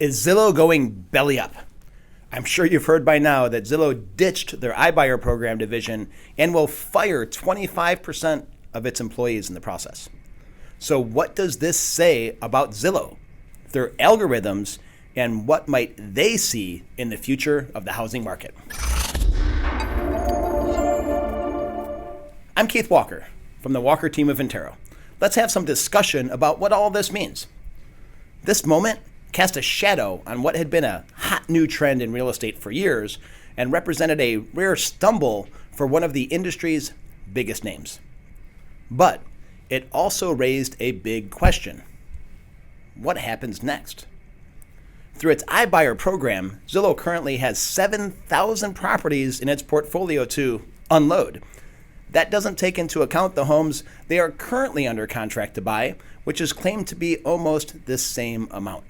Is Zillow going belly up? I'm sure you've heard by now that Zillow ditched their iBuyer program division and will fire 25% of its employees in the process. So what does this say about Zillow, their algorithms, and what might they see in the future of the housing market? I'm Keith Walker from the Walker team of Intero. Let's have some discussion about what all this means. This moment cast a shadow on what had been a hot new trend in real estate for years and represented a rare stumble for one of the industry's biggest names. But it also raised a big question. What happens next? Through its iBuyer program, Zillow currently has 7,000 properties in its portfolio to unload. That doesn't take into account the homes they are currently under contract to buy, which is claimed to be almost the same amount.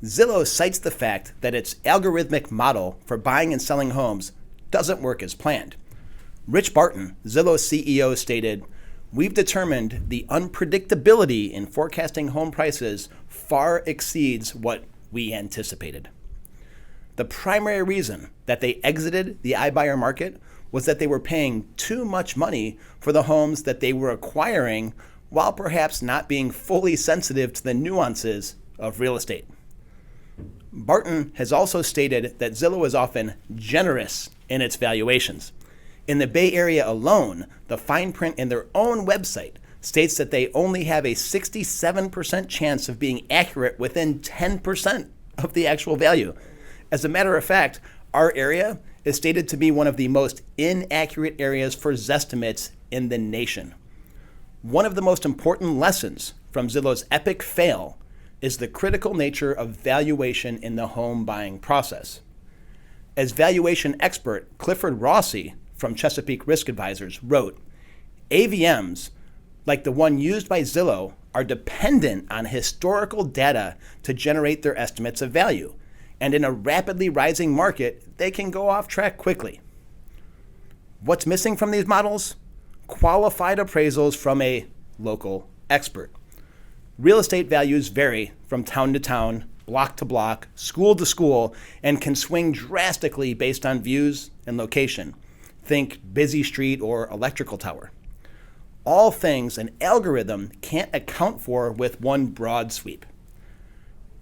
Zillow cites the fact that its algorithmic model for buying and selling homes doesn't work as planned. Rich Barton, Zillow's CEO, stated, "We've determined the unpredictability in forecasting home prices far exceeds what we anticipated." The primary reason that they exited the iBuyer market was that they were paying too much money for the homes that they were acquiring while perhaps not being fully sensitive to the nuances of real estate. Barton has also stated that Zillow is often generous in its valuations. In the Bay Area alone, the fine print in their own website states that they only have a 67% chance of being accurate within 10% of the actual value. As a matter of fact, our area is stated to be one of the most inaccurate areas for Zestimates in the nation. One of the most important lessons from Zillow's epic fail is the critical nature of valuation in the home buying process. As valuation expert Clifford Rossi from Chesapeake Risk Advisors wrote, AVMs, like the one used by Zillow, are dependent on historical data to generate their estimates of value, and in a rapidly rising market, they can go off track quickly. What's missing from these models? Qualified appraisals from a local expert. Real estate values vary from town to town, block to block, school to school, and can swing drastically based on views and location. Think busy street or electrical tower. All things an algorithm can't account for with one broad sweep.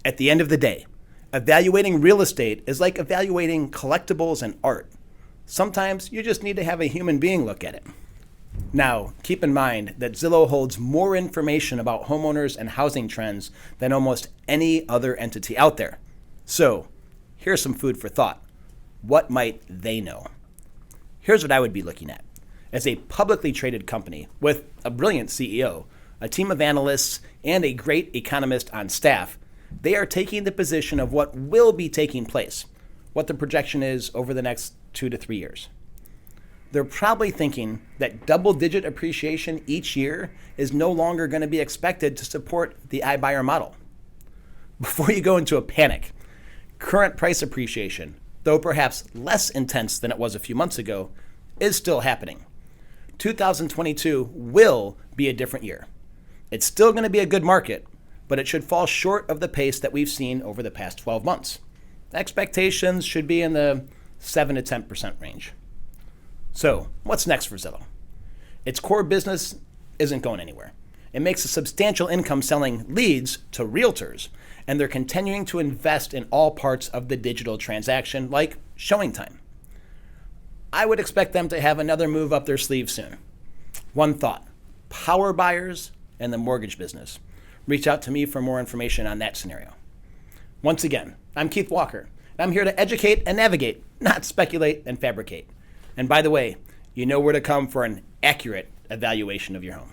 At the end of the day, evaluating real estate is like evaluating collectibles and art. Sometimes you just need to have a human being look at it. Now, keep in mind that Zillow holds more information about homeowners and housing trends than almost any other entity out there. So, here's some food for thought. What might they know? Here's what I would be looking at. As a publicly traded company with a brilliant CEO, a team of analysts, and a great economist on staff, they are taking the position of what will be taking place, what the projection is over the next 2 to 3 years. They're probably thinking that double-digit appreciation each year is no longer going to be expected to support the iBuyer model. Before you go into a panic, current price appreciation, though perhaps less intense than it was a few months ago, is still happening. 2022 will be a different year. It's still going to be a good market, but it should fall short of the pace that we've seen over the past 12 months. Expectations should be in the 7 to 10% range. So, what's next for Zillow? Its core business isn't going anywhere. It makes a substantial income selling leads to realtors, and they're continuing to invest in all parts of the digital transaction, like showing time. I would expect them to have another move up their sleeve soon. One thought: power buyers and the mortgage business. Reach out to me for more information on that scenario. Once again, I'm Keith Walker, and I'm here to educate and navigate, not speculate and fabricate. And by the way, you know where to come for an accurate evaluation of your home.